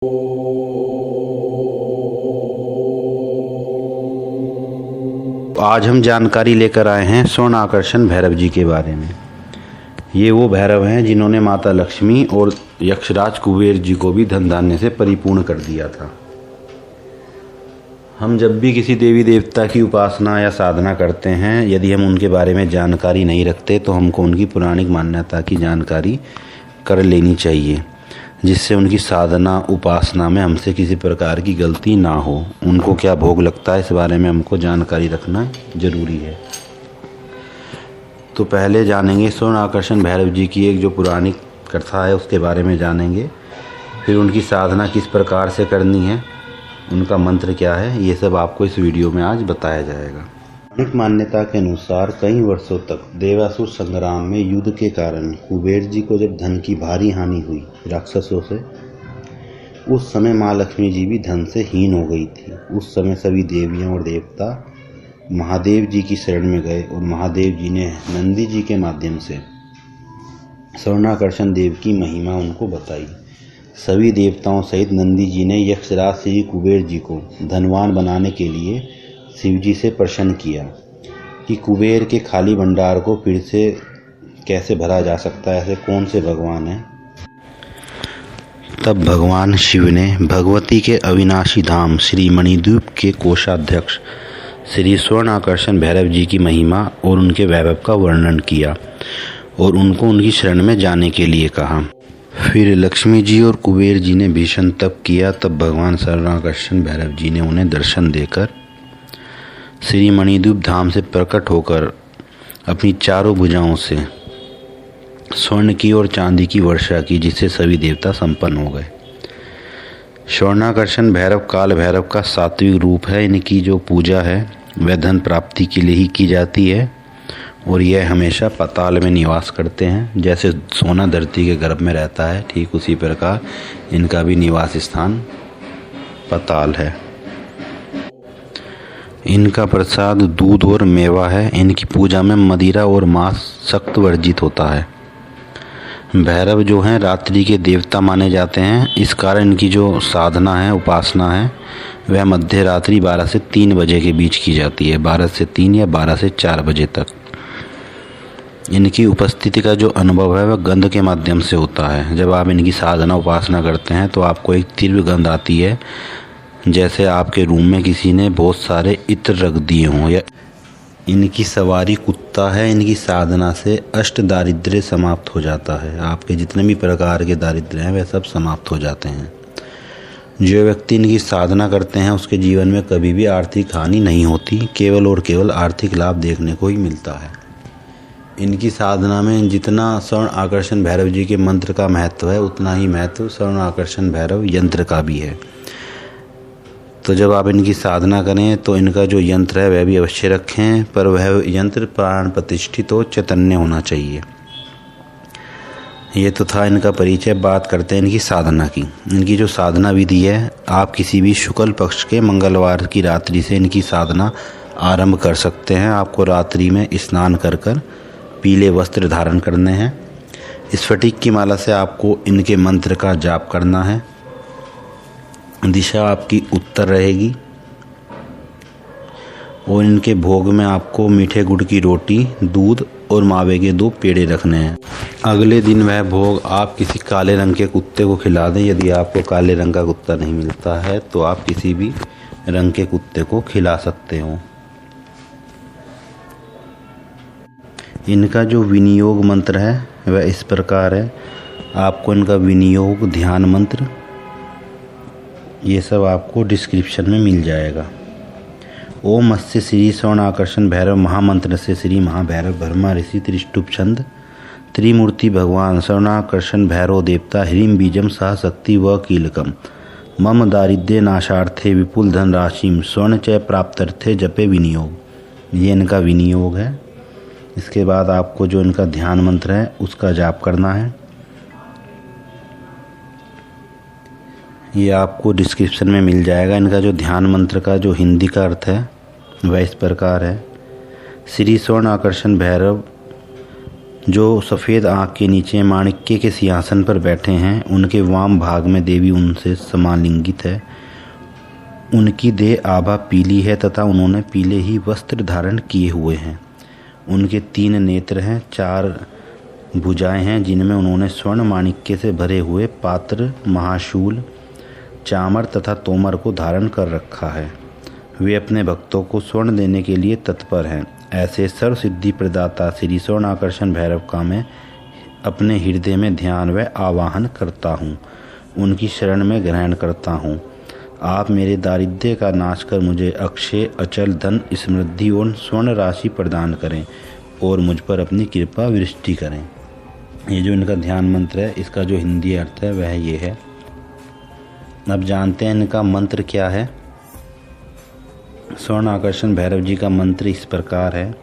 आज हम जानकारी लेकर आए हैं स्वर्ण आकर्षण भैरव जी के बारे में। ये वो भैरव हैं जिन्होंने माता लक्ष्मी और यक्षराज कुबेर जी को भी धन धान्य से परिपूर्ण कर दिया था। हम जब भी किसी देवी देवता की उपासना या साधना करते हैं, यदि हम उनके बारे में जानकारी नहीं रखते तो हमको उनकी पौराणिक मान्यता की जानकारी कर लेनी चाहिए, जिससे उनकी साधना उपासना में हमसे किसी प्रकार की गलती ना हो। उनको क्या भोग लगता है इस बारे में हमको जानकारी रखना जरूरी है। तो पहले जानेंगे स्वर्ण आकर्षण भैरव जी की एक जो पौराणिक कथा है उसके बारे में जानेंगे। फिर उनकी साधना किस प्रकार से करनी है, उनका मंत्र क्या है, ये सब आपको इस वीडियो में आज बताया जाएगा। पौराणिक मान्यता के अनुसार कई वर्षों तक देवासुर संग्राम में युद्ध के कारण कुबेर जी को जब धन की भारी हानि हुई राक्षसों से, उस समय माँ लक्ष्मी जी भी धन से हीन हो गई थी। उस समय सभी देवियां और देवता महादेव जी की शरण में गए और महादेव जी ने नंदी जी के माध्यम से स्वर्णाकर्षण देव की महिमा उनको बताई। सभी देवताओं सहित नंदी जी ने यक्षराज श्री कुबेर जी को धनवान बनाने के लिए शिव जी से प्रश्न किया कि कुबेर के खाली भंडार को फिर से कैसे भरा जा सकता है, ऐसे कौन से भगवान हैं। तब भगवान शिव ने भगवती के अविनाशी धाम श्री मणिद्वीप के कोषाध्यक्ष श्री स्वर्ण आकर्षण भैरव जी की महिमा और उनके वैभव का वर्णन किया और उनको उनकी शरण में जाने के लिए कहा। फिर लक्ष्मी जी और कुबेर जी ने भीषण तप किया। तब भगवान स्वर्णाकर्षण भैरव जी ने उन्हें दर्शन देकर श्री मणिद्वीप धाम से प्रकट होकर अपनी चारों भुजाओं से स्वर्ण की और चांदी की वर्षा की, जिससे सभी देवता संपन्न हो गए। स्वर्णाकर्षण भैरव काल भैरव का सात्विक रूप है। इनकी जो पूजा है वह धन प्राप्ति के लिए ही की जाती है और यह हमेशा पाताल में निवास करते हैं। जैसे सोना धरती के गर्भ में रहता है, ठीक उसी प्रकार इनका भी निवास स्थान पाताल है। इनका प्रसाद दूध और मेवा है। इनकी पूजा में मदिरा और मांस सख्त वर्जित होता है। भैरव जो हैं रात्रि के देवता माने जाते हैं। इस कारण इनकी जो साधना है, उपासना है, वह मध्य रात्रि 12 से 3 बजे के बीच की जाती है। 12 से 3 या 12 से 4 बजे तक इनकी उपस्थिति का जो अनुभव है वह गंध के माध्यम से होता है। जब आप इनकी साधना उपासना करते हैं तो आपको एक तीव्र गंध आती है, जैसे आपके रूम में किसी ने बहुत सारे इत्र रख दिए हों। या इनकी सवारी कुत्ता है। इनकी साधना से अष्ट दारिद्र्य समाप्त हो जाता है। आपके जितने भी प्रकार के दारिद्र्य हैं वह सब समाप्त हो जाते हैं। जो व्यक्ति इनकी साधना करते हैं उसके जीवन में कभी भी आर्थिक हानि नहीं होती, केवल और केवल आर्थिक लाभ देखने को ही मिलता है। इनकी साधना में जितना स्वर्ण आकर्षण भैरव जी के मंत्र का महत्व है, उतना ही महत्व स्वर्ण आकर्षण भैरव यंत्र का भी है। तो जब आप इनकी साधना करें तो इनका जो यंत्र है वह भी अवश्य रखें, पर वह यंत्र प्राण प्रतिष्ठित हो, चैतन्य होना चाहिए। ये तो था इनका परिचय। बात करते हैं इनकी साधना की। इनकी जो साधना विधि है, आप किसी भी शुक्ल पक्ष के मंगलवार की रात्रि से इनकी साधना आरंभ कर सकते हैं। आपको रात्रि में स्नान कर कर पीले वस्त्र धारण करने हैं। स्फटिक की माला से आपको इनके मंत्र का जाप करना है। दिशा आपकी उत्तर रहेगी और इनके भोग में आपको मीठे गुड़ की रोटी, दूध और मावे के 2 पेड़े रखने हैं। अगले दिन वह भोग आप किसी काले रंग के कुत्ते को खिला दें। यदि आपको काले रंग का कुत्ता नहीं मिलता है तो आप किसी भी रंग के कुत्ते को खिला सकते हो। इनका जो विनियोग मंत्र है वह इस प्रकार है। आपको इनका विनियोग, ध्यान मंत्र, ये सब आपको डिस्क्रिप्शन में मिल जाएगा। ओम अस्य श्री स्वर्ण आकर्षण भैरव महामंत्र से श्री महाभैरव ब्रह्मा ऋषि त्रिष्टुप छंद त्रिमूर्ति भगवान स्वर्णाकर्षण भैरव देवता ह्रीम बीजम सह शक्ति व कीलकम मम दारिद्र्य नाशार्थे विपुल धन राशिम स्वर्ण चय प्राप्त्यर्थे जपे विनियोग। ये इनका विनियोग है। इसके बाद आपको जो इनका ध्यान मंत्र है उसका जाप करना है। ये आपको डिस्क्रिप्शन में मिल जाएगा। इनका जो ध्यान मंत्र का जो हिंदी का अर्थ है वह इस प्रकार है। श्री स्वर्ण आकर्षण भैरव जो सफ़ेद आँख के नीचे माणिक्य के सिंहासन पर बैठे हैं, उनके वाम भाग में देवी उनसे समालिंगित है। उनकी देह आभा पीली है तथा उन्होंने पीले ही वस्त्र धारण किए हुए हैं। उनके 3 नेत्र हैं, 4 भुजाएं हैं जिनमें उन्होंने स्वर्ण माणिक्य से भरे हुए पात्र, महाशूल, चामर तथा तोमर को धारण कर रखा है। वे अपने भक्तों को स्वर्ण देने के लिए तत्पर हैं। ऐसे सर्व सिद्धि प्रदाता श्री स्वर्णाकर्षण भैरव का मैं अपने हृदय में ध्यान व आवाहन करता हूँ। उनकी शरण में ग्रहण करता हूँ। आप मेरे दारिद्र्य का नाश कर मुझे अक्षय अचल धन, समृद्धि और स्वर्ण राशि प्रदान करें और मुझ पर अपनी कृपा वृष्टि करें। ये जो इनका ध्यान मंत्र है, इसका जो हिंदी अर्थ है वह ये है। अब जानते हैं इनका मंत्र क्या है। स्वर्ण आकर्षण भैरव जी का मंत्र इस प्रकार है।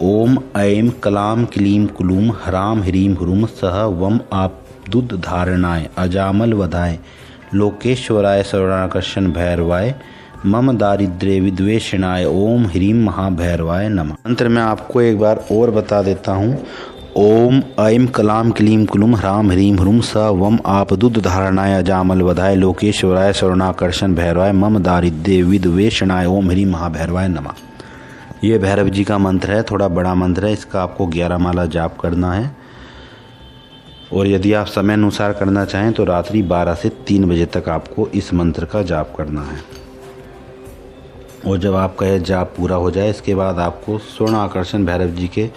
ओम ऐं क्लां क्लीं कुलूं ह्रां ह्रीं ह्रूं सः वम आपदुद धारणाय अजामल वधाय लोकेश्वराय स्वर्णाकर्षण भैरवाय मम दारिद्र्य विद्वेषणाय ओम ह्रीं महाभैरवाय नमः। मंत्र मैं आपको एक बार और बता देता हूँ। ओम ऐं क्लां क्लीं कुलूं ह्रां ह्रीं ह्रूं सः वम आपदुद धारणाय अजामल वधाय लोकेश्वराय स्वर्णाकर्षण भैरवाय मम दारिद्र्य विद्वेषणाय ओम ह्रीं महाभैरवाय नमः। ये भैरव जी का मंत्र है, थोड़ा बड़ा मंत्र है। इसका आपको 11 माला जाप करना है और यदि आप समय अनुसार करना चाहें तो रात्रि 12 से 3 बजे तक आपको इस मंत्र का जाप करना है। और जब आपका यह जाप पूरा हो जाए, इसके बाद आपको स्वर्ण आकर्षण भैरव जी के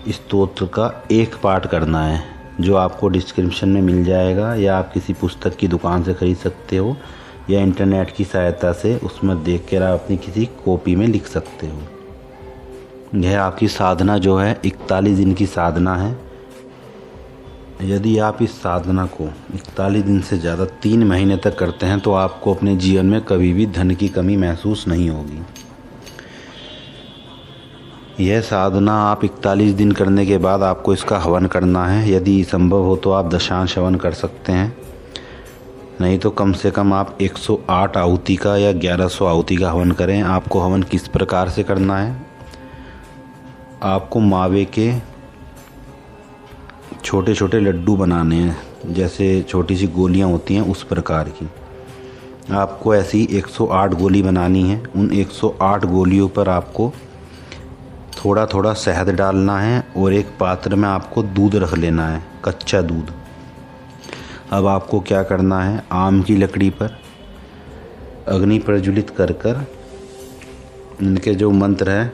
स्तोत्र का एक पाठ करना है, जो आपको डिस्क्रिप्शन में मिल जाएगा, या आप किसी पुस्तक की दुकान से खरीद सकते हो या इंटरनेट की सहायता से उसमें देख कर आप अपनी किसी कॉपी में लिख सकते हो। यह आपकी साधना जो है 41 दिन की साधना है। यदि आप इस साधना को 41 दिन से ज़्यादा 3 महीने तक करते हैं तो आपको अपने जीवन में कभी भी धन की कमी महसूस नहीं होगी। यह साधना आप 41 दिन करने के बाद आपको इसका हवन करना है। यदि संभव हो तो आप दशांश हवन कर सकते हैं, नहीं तो कम से कम आप 108 आहुति का या 1100 आहुति का हवन करें। आपको हवन किस प्रकार से करना है, आपको मावे के छोटे छोटे लड्डू बनाने हैं, जैसे छोटी सी गोलियां होती हैं उस प्रकार की। आपको ऐसी 108 गोली बनानी है। उन 108 गोलियों पर आपको थोड़ा थोड़ा शहद डालना है और एक पात्र में आपको दूध रख लेना है, कच्चा दूध। अब आपको क्या करना है, आम की लकड़ी पर अग्नि प्रज्वलित कर कर इनके जो मंत्र है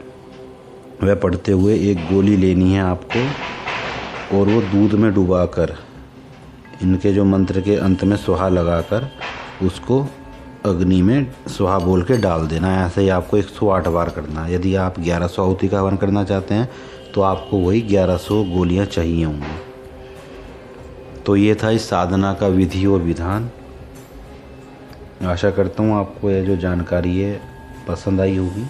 वह पढ़ते हुए एक गोली लेनी है आपको, और वो दूध में डुबाकर इनके जो मंत्र के अंत में स्वाहा लगाकर उसको अग्नि में स्वाहा बोल के डाल देना है। ऐसे ही आपको 108 बार करना है। यदि आप 1100 आहुति का हवन करना चाहते हैं तो आपको वही 1100 गोलियां चाहिए होंगी। तो ये था इस साधना का विधि और विधान। आशा करता हूँ आपको यह जो जानकारी है पसंद आई होगी।